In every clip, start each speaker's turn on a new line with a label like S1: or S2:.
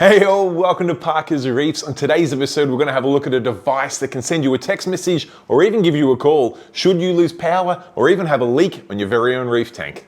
S1: Hey all, welcome to Parker's Reefs. On today's episode, we're going to have a look at a device that can send you a text message or even give you a call should you lose power or even have a leak on your very own reef tank.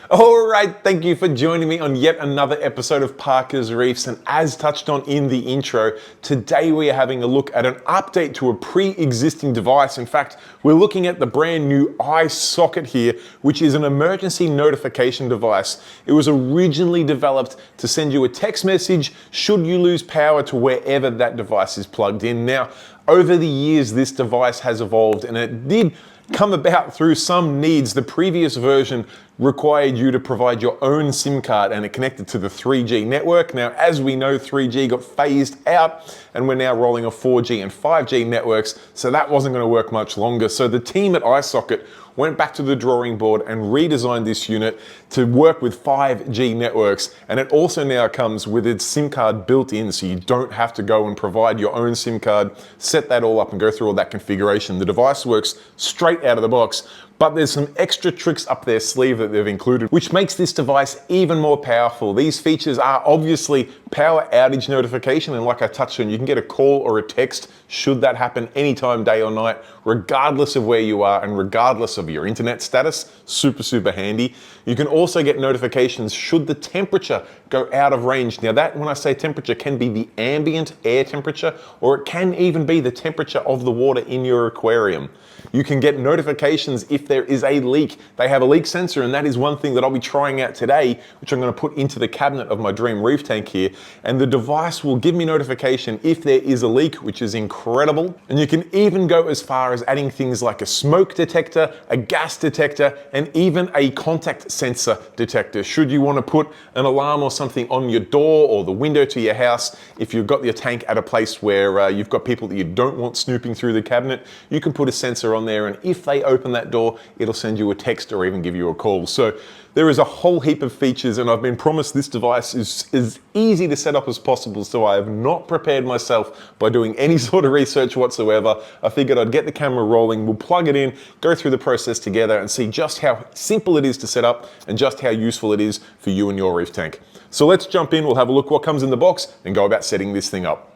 S1: All right, thank you for joining me on yet another episode of Parker's Reefs. And as touched on in the intro, today we are having a look at an update to a pre-existing device. In fact, we're looking at the brand new iSocket here, which is an emergency notification device. It was originally developed to send you a text message should you lose power to wherever that device is plugged in. Now, over the years, this device has evolved, and it did come about through some needs. The previous version required you to provide your own SIM card and it connected to the 3G network. Now, as we know, 3G got phased out and we're now rolling off 4G and 5G networks, so that wasn't going to work much longer. So the team at iSocket went back to the drawing board and redesigned this unit to work with 5G networks. And it also now comes with its SIM card built in, so you don't have to go and provide your own SIM card, set that all up and go through all that configuration. The device works straight out of the box, but there's some extra tricks up their sleeve that they've included, which makes this device even more powerful. These features are obviously power outage notification, and like I touched on, you can get a call or a text should that happen anytime, day or night, regardless of where you are and regardless of your internet status. Super handy. You can also get notifications should the temperature go out of range. Now that, when I say temperature, can be the ambient air temperature, or it can even be the temperature of the water in your aquarium. You can get notifications if there is a leak. They have a leak sensor, and that is one thing that I'll be trying out today, which I'm going to put into the cabinet of my dream reef tank here. And the device will give me notification if there is a leak, which is incredible. And you can even go as far as adding things like a smoke detector, a gas detector, and even a contact sensor detector. Should you want to put an alarm or something on your door or the window to your house, if you've got your tank at a place where you've got people that you don't want snooping through the cabinet, you can put a sensor on there, and if they open that door, it'll send you a text or even give you a call. So there is a whole heap of features, and I've been promised this device is as easy to set up as possible, so I have not prepared myself by doing any sort of research whatsoever. I figured I'd get the camera rolling, we'll plug it in, go through the process together and see just how simple it is to set up and just how useful it is for you and your reef tank. So let's jump in, we'll have a look what comes in the box and go about setting this thing up.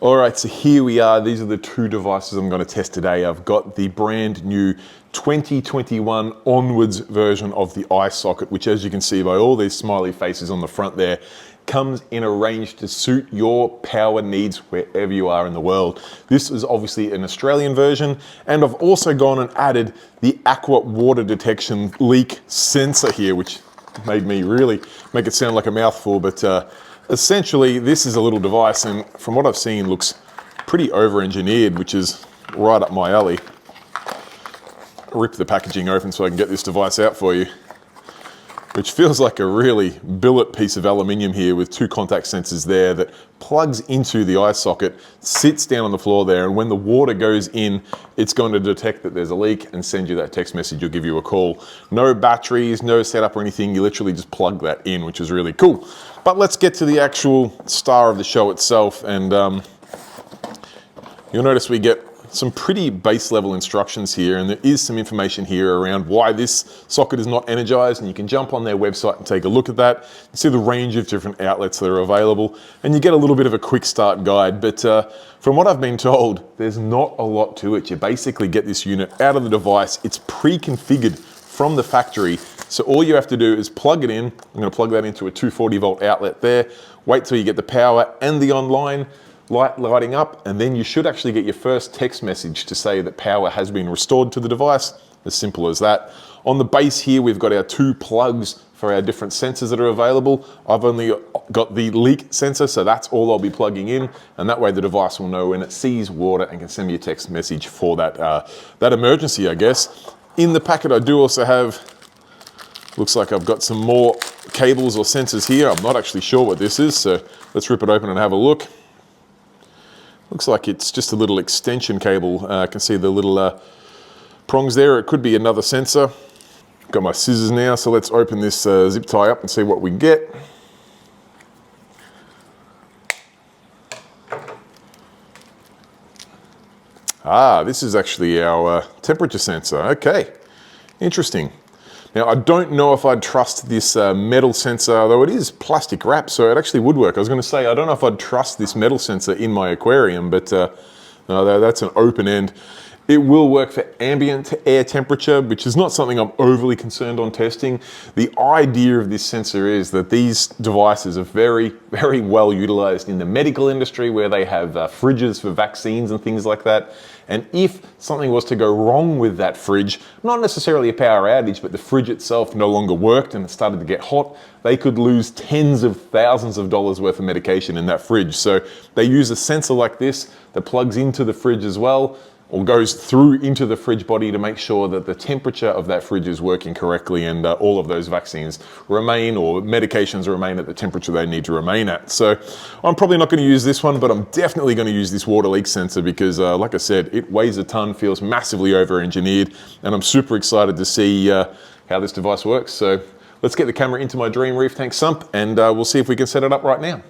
S1: All right, so here we are. These are the two devices I'm going to test today. I've got the brand new 2021 onwards version of the iSocket, which, as you can see by all these smiley faces on the front there, comes in a range to suit your power needs wherever you are in the world. This is obviously an Australian version, and I've also gone and added the aqua water detection leak sensor here, which made me really make it sound like a mouthful, but essentially, this is a little device, and from what I've seen, looks pretty over-engineered, which is right up my alley. I'll rip the packaging open so I can get this device out for you, which feels like a really billet piece of aluminium here with two contact sensors there that plugs into the iSocket, sits down on the floor there, and when the water goes in, it's going to detect that there's a leak and send you that text message or give you a call. No batteries, no setup or anything, you literally just plug that in, which is really cool. But let's get to the actual star of the show itself, and you'll notice we get some pretty base level instructions here, and there is some information here around why this socket is not energized, and you can jump on their website and take a look at that. You see the range of different outlets that are available, and you get a little bit of a quick start guide. But from what I've been told, there's not a lot to it. You basically get this unit out of the device. It's pre-configured from the factory, so all you have to do is plug it in. I'm going to plug that into a 240 volt outlet there, wait till you get the power and the online light lighting up, and then you should actually get your first text message to say that power has been restored to the device. As simple as that. On the base here, we've got our two plugs for our different sensors that are available. I've only got the leak sensor, so that's all I'll be plugging in, and that way the device will know when it sees water and can send me a text message for that emergency, I guess. In the packet, I do also have, looks like I've got some more cables or sensors here. I'm not actually sure what this is, so let's rip it open and have a look. Looks like it's just a little extension cable. I can see the little prongs there. It could be another sensor. Got my scissors now, so let's open this zip tie up and see what we get. Ah, this is actually our temperature sensor. Okay, interesting. Now, I don't know if I'd trust this metal sensor, though it is plastic wrap, so it actually would work. I was going to say, I don't know if I'd trust this metal sensor in my aquarium, but no, that's an open end. It will work for ambient air temperature, which is not something I'm overly concerned on testing. The idea of this sensor is that these devices are very, very well utilized in the medical industry, where they have fridges for vaccines and things like that. And if something was to go wrong with that fridge, not necessarily a power outage, but the fridge itself no longer worked and it started to get hot, they could lose tens of thousands of dollars worth of medication in that fridge. So they use a sensor like this that plugs into the fridge as well, or goes through into the fridge body to make sure that the temperature of that fridge is working correctly and all of those vaccines remain, or medications remain at the temperature they need to remain at. So I'm probably not going to use this one, but I'm definitely going to use this water leak sensor because like I said, it weighs a ton, feels massively over-engineered, and I'm super excited to see how this device works. So let's get the camera into my Dream Reef tank sump and we'll see if we can set it up right now.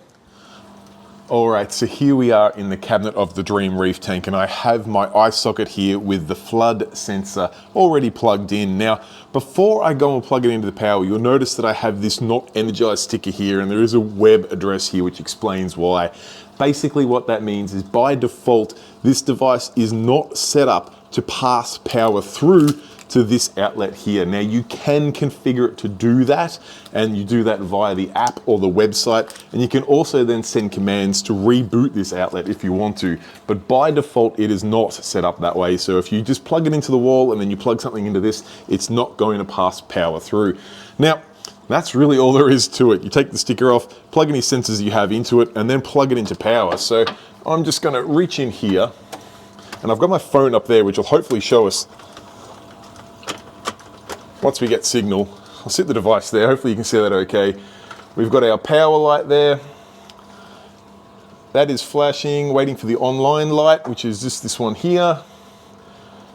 S1: All right, so here we are in the cabinet of the Dream Reef tank, and I have my iSocket here with the flood sensor already plugged in. Now, before I go and plug it into the power, you'll notice that I have this not energized sticker here, and there is a web address here which explains why. Basically what that means is by default, this device is not set up to pass power through to this outlet here. Now you can configure it to do that, and you do that via the app or the website, and you can also then send commands to reboot this outlet if you want to, but by default it is not set up that way. So if you just plug it into the wall and then you plug something into this, it's not going to pass power through. Now that's really all there is to it. You take the sticker off, plug any sensors you have into it, and then plug it into power. So I'm just going to reach in here, and I've got my phone up there which will hopefully show us once we get signal. I'll sit the device there, hopefully you can see that okay. We've got our power light there. That is flashing, waiting for the online light, which is just this one here.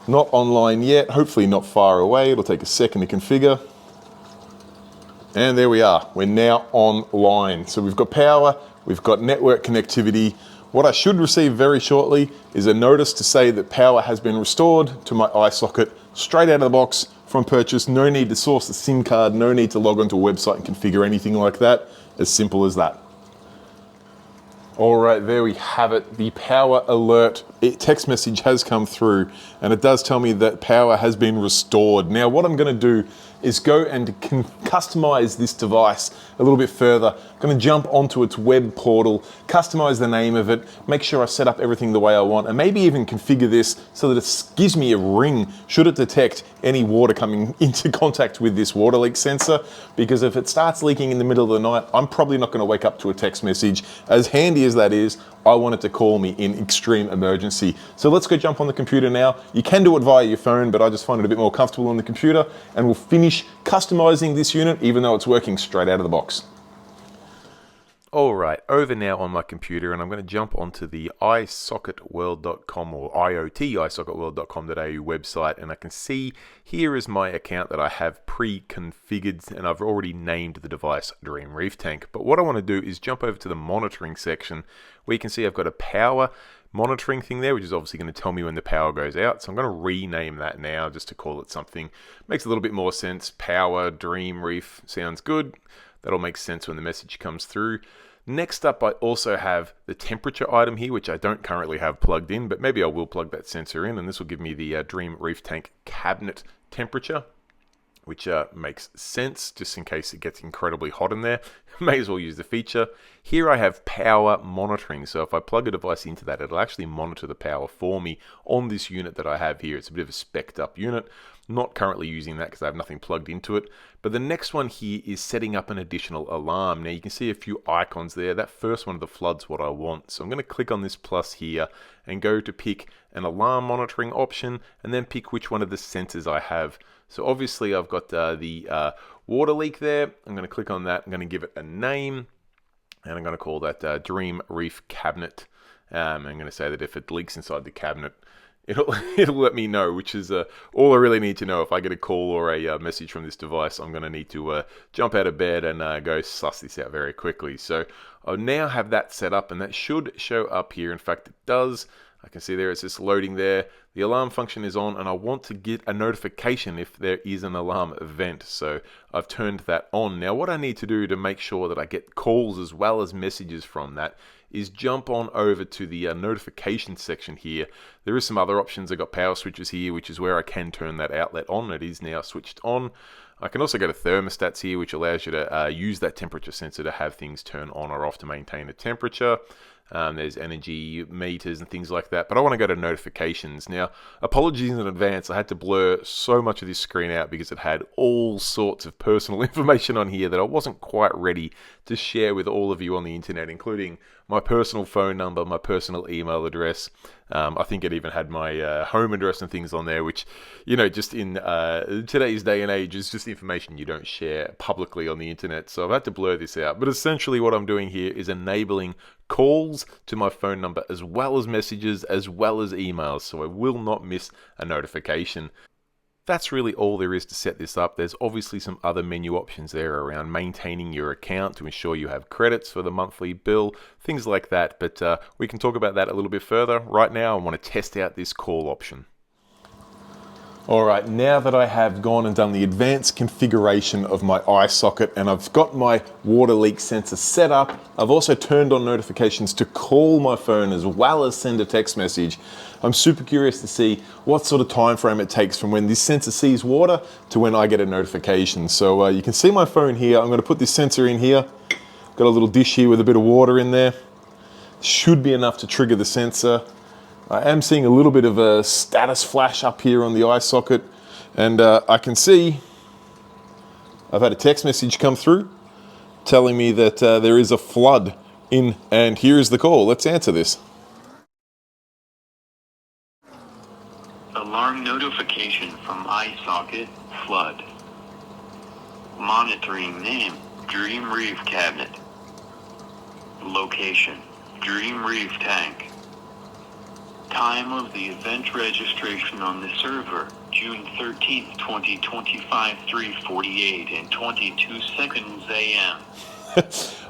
S1: Not online yet, hopefully not far away. It'll take a second to configure. And there we are, we're now online. So we've got power, we've got network connectivity. What I should receive very shortly is a notice to say that power has been restored to my iSocket straight out of the box from purchase. No need to source the SIM card, no need to log onto a website and configure anything like that. As simple as that. All right, there we have it. The power alert text message has come through, and it does tell me that power has been restored. Now, what I'm going to do is go and customize this device a little bit further. I'm going to jump onto its web portal, customize the name of it, make sure I set up everything the way I want, and maybe even configure this so that it gives me a ring should it detect any water coming into contact with this water leak sensor. Because if it starts leaking in the middle of the night, I'm probably not going to wake up to a text message. As handy as that is, I want it to call me in extreme emergency. So let's go jump on the computer now. You can do it via your phone, but I just find it a bit more comfortable on the computer, and we'll finish customizing this unit even though it's working straight out of the box. Alright, over now on my computer, and I'm going to jump onto the iSocketWorld.com or IoTiSocketWorld.com.au website, and I can see here is my account that I have pre-configured, and I've already named the device Dream Reef Tank. But what I want to do is jump over to the monitoring section, where you can see I've got a power monitoring thing there, which is obviously going to tell me when the power goes out. So I'm going to rename that now just to call it something. Makes a little bit more sense. Power Dream Reef sounds good. That'll make sense when the message comes through. Next up, I also have the temperature item here, which I don't currently have plugged in, but maybe I will plug that sensor in, and this will give me the Dream Reef Tank cabinet temperature, which makes sense just in case it gets incredibly hot in there. May as well use the feature. Here I have power monitoring, so if I plug a device into that, it'll actually monitor the power for me on this unit that I have here. It's a bit of a spec'd up unit. Not currently using that because I have nothing plugged into it. But the next one here is setting up an additional alarm. Now you can see a few icons there. That first one of the flood's what I want. So I'm going to click on this plus here and go to pick an alarm monitoring option, and then pick which one of the sensors I have. So obviously I've got the water leak there. I'm going to click on that. I'm going to give it a name, and I'm going to call that Dream Reef Cabinet. I'm going to say that if it leaks inside the cabinet, it'll let me know, which is all I really need to know. If I get a call or a message from this device, I'm going to need to jump out of bed and go suss this out very quickly. So I now have that set up, and that should show up here. In fact, it does. I can see there it's just loading there. The alarm function is on, and I want to get a notification if there is an alarm event. So I've turned that on. Now what I need to do to make sure that I get calls as well as messages from that is jump on over to the notification section here. There is some other options. I've got power switches here, which is where I can turn that outlet on. It is now switched on. I can also go to thermostats here, which allows you to use that temperature sensor to have things turn on or off to maintain a temperature. There's energy meters and things like that, but I want to go to notifications. Now, apologies in advance, I had to blur so much of this screen out because it had all sorts of personal information on here that I wasn't quite ready to share with all of you on the internet, including my personal phone number, my personal email address. I think it even had my home address and things on there, which, you know, just in today's day and age is just information you don't share publicly on the internet. So I've had to blur this out. But essentially what I'm doing here is enabling calls to my phone number as well as messages as well as emails, so I will not miss a notification. That's really all there is to set this up. There's obviously some other menu options there around maintaining your account to ensure you have credits for the monthly bill, things like that, but we can talk about that a little bit further. Right now I want to test out this call option. Alright, now that I have gone and done the advanced configuration of my iSocket and I've got my water leak sensor set up, I've also turned on notifications to call my phone as well as send a text message. I'm super curious to see what sort of time frame it takes from when this sensor sees water to when I get a notification. So you can see my phone here. I'm going to put this sensor in here. Got a little dish here with a bit of water in there. Should be enough to trigger the sensor. I am seeing a little bit of a status flash up here on the iSocket, and I can see I've had a text message come through telling me that there is a flood in, and here is the call. Let's answer this.
S2: Alarm notification from iSocket, flood. Monitoring name, Dream Reef cabinet. Location, Dream Reef tank. Time of the event registration on the server, June 13th, 2025, 3:48 and 22 seconds a.m.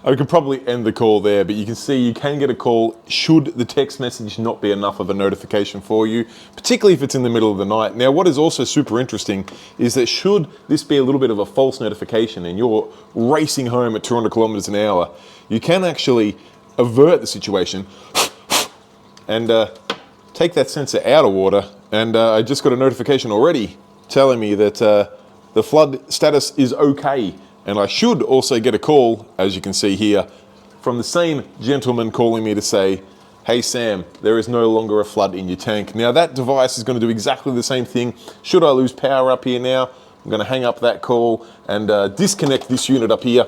S1: I could probably end the call there, but you can see you can get a call should the text message not be enough of a notification for you, particularly if it's in the middle of the night. Now, what is also super interesting is that should this be a little bit of a false notification and you're racing home at 200 kilometers an hour, you can actually avert the situation and take that sensor out of water, and I just got a notification already telling me that the flood status is okay. And I should also get a call, as you can see here, from the same gentleman calling me to say, hey Sam, there is no longer a flood in your tank. Now that device is going to do exactly the same thing. Should I lose power up here now, I'm going to hang up that call and disconnect this unit up here.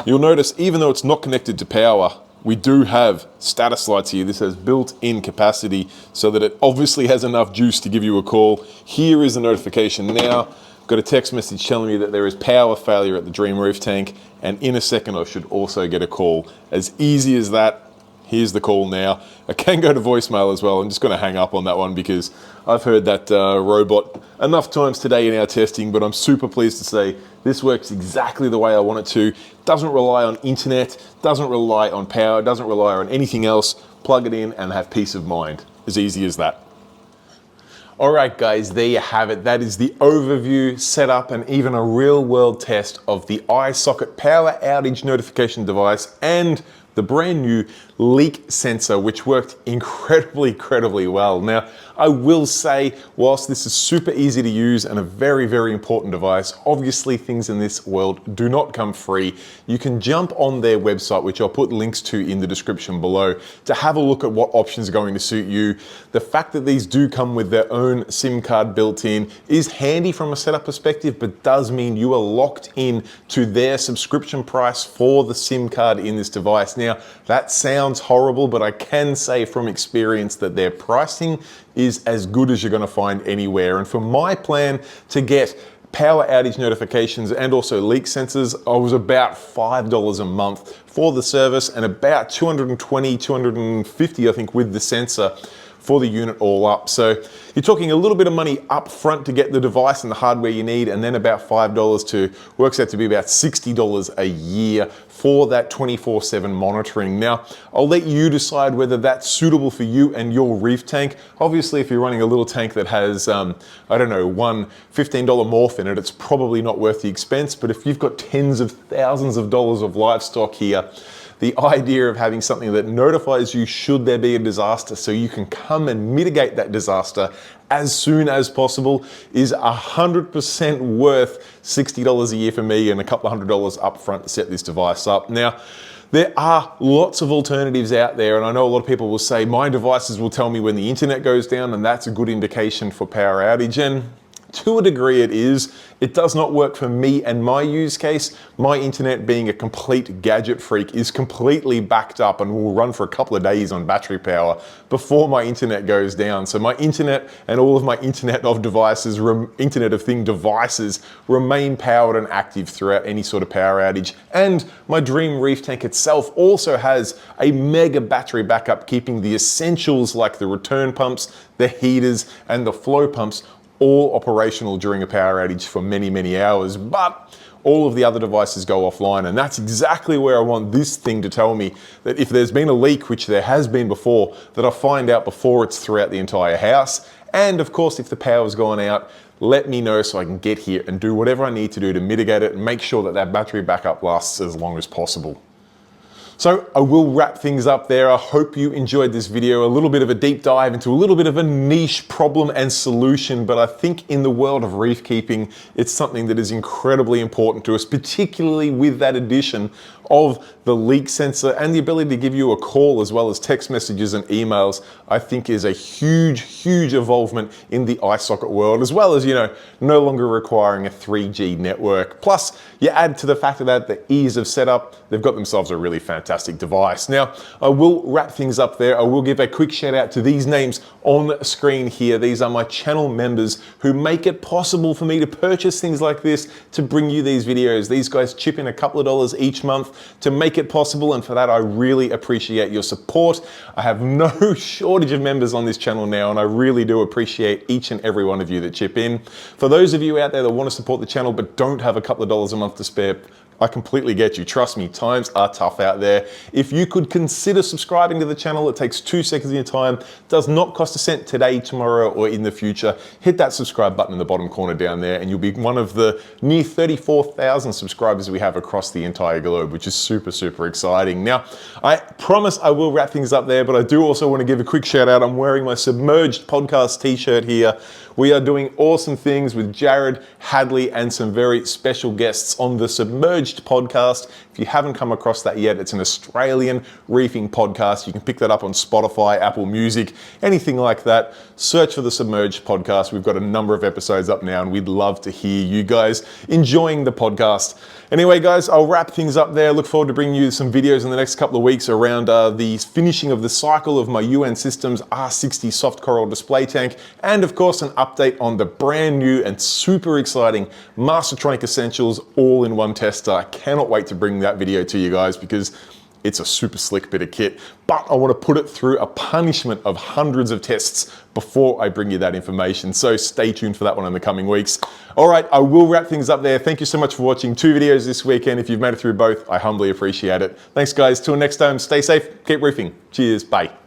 S1: You'll notice, even though it's not connected to power, we do have status lights here. This has built-in capacity so that it obviously has enough juice to give you a call. Here is the notification now. Got a text message telling me that there is power failure at the Dream Reef tank, and in a second I should also get a call. As easy as that. Here's the call now. I can go to voicemail as well. I'm just going to hang up on that one because I've heard that robot enough times today in our testing, but I'm super pleased to say this works exactly the way I want it to. Doesn't rely on internet, doesn't rely on power, doesn't rely on anything else. Plug it in and have peace of mind. As easy as that. Alright guys, there you have it. That is the overview, setup, and even a real world test of the iSocket power outage notification device and the brand new leak sensor, which worked incredibly well. Now, I will say, whilst this is super easy to use and a very important device, obviously things in this world do not come free. You can jump on their website, which I'll put links to in the description below, to have a look at what options are going to suit you. The fact that these do come with their own SIM card built in is handy from a setup perspective, but does mean you are locked in to their subscription price for the SIM card in this device. Now, that sounds horrible, but I can say from experience that their pricing is as good as you're going to find anywhere. And for my plan to get power outage notifications and also leak sensors, I was about $5 a month for the service and about $220, $250, I think, with the sensor for the unit all up. So you're talking a little bit of money up front to get the device and the hardware you need, and then about $5 to, works out to be about $60 a year for that 24/7 monitoring. Now, I'll let you decide whether that's suitable for you and your reef tank. Obviously, if you're running a little tank that has, I don't know, one $15 morph in it, it's probably not worth the expense. But if you've got tens of thousands of dollars of livestock here, the idea of having something that notifies you should there be a disaster so you can come and mitigate that disaster as soon as possible is 100% worth $60 a year for me and a couple of $100 up front to set this device up. Now, there are lots of alternatives out there, and I know a lot of people will say my devices will tell me when the internet goes down, and that's a good indication for power outage. And to a degree it is. It does not work for me and my use case. My internet, being a complete gadget freak, is completely backed up and will run for a couple of days on battery power before my internet goes down. So my internet and all of my Internet of devices, Internet of Thing devices remain powered and active throughout any sort of power outage. And my Dream Reef tank itself also has a mega battery backup, keeping the essentials like the return pumps, the heaters, and the flow pumps all operational during a power outage for many, many hours. But all of the other devices go offline, and that's exactly where I want this thing to tell me that if there's been a leak, which there has been before, that I find out before it's throughout the entire house. And of course, if the power's gone out, let me know so I can get here and do whatever I need to do to mitigate it and make sure that that battery backup lasts as long as possible. So I will wrap things up there. I hope you enjoyed this video, a little bit of a deep dive into a little bit of a niche problem and solution, but I think in the world of reef keeping, it's something that is incredibly important to us, particularly with that addition of the leak sensor and the ability to give you a call as well as text messages and emails. I think is a huge, huge involvement in the iSocket world, as well as, you know, no longer requiring a 3G network. Plus, you add to the fact of that the ease of setup, they've got themselves a really fantastic device. Now, I will wrap things up there. I will give a quick shout out to these names on screen here. These are my channel members who make it possible for me to purchase things like this to bring you these videos. These guys chip in a couple of dollars each month to make it possible, and for that I really appreciate your support. I have no shortage of members on this channel now, and I really do appreciate each and every one of you that chip in. For those of you out there that want to support the channel but don't have a couple of dollars a month to spare, I completely get you. Trust me, times are tough out there. If you could consider subscribing to the channel, it takes 2 seconds of your time, does not cost a cent today, tomorrow, or in the future. Hit that subscribe button in the bottom corner down there, and you'll be one of the near 34,000 subscribers we have across the entire globe, which is super, super exciting. Now, I promise I will wrap things up there, but I do also want to give a quick shout out. I'm wearing my Submerged Podcast t-shirt here. We are doing awesome things with Jared, Hadley, and some very special guests on the Submerged Podcast. If you haven't come across that yet, it's an Australian reefing podcast. You can pick that up on Spotify, Apple Music, anything like that. Search for the Submerged Podcast. We've got a number of episodes up now, and we'd love to hear you guys enjoying the podcast. Anyway, guys, I'll wrap things up there. Look forward to bringing you some videos in the next couple of weeks around the finishing of the cycle of my UN Systems R60 soft coral display tank, and of course an update on the brand new and super exciting Mastertronic Essentials all-in-one tester. I cannot wait to bring that video to you guys because it's a super slick bit of kit, but I want to put it through a punishment of hundreds of tests before I bring you that information. So stay tuned for that one in the coming weeks. All right, I will wrap things up there. Thank you so much for watching 2 videos this weekend. If you've made it through both, I humbly appreciate it. Thanks guys, till next time, stay safe, keep reefing. Cheers, bye.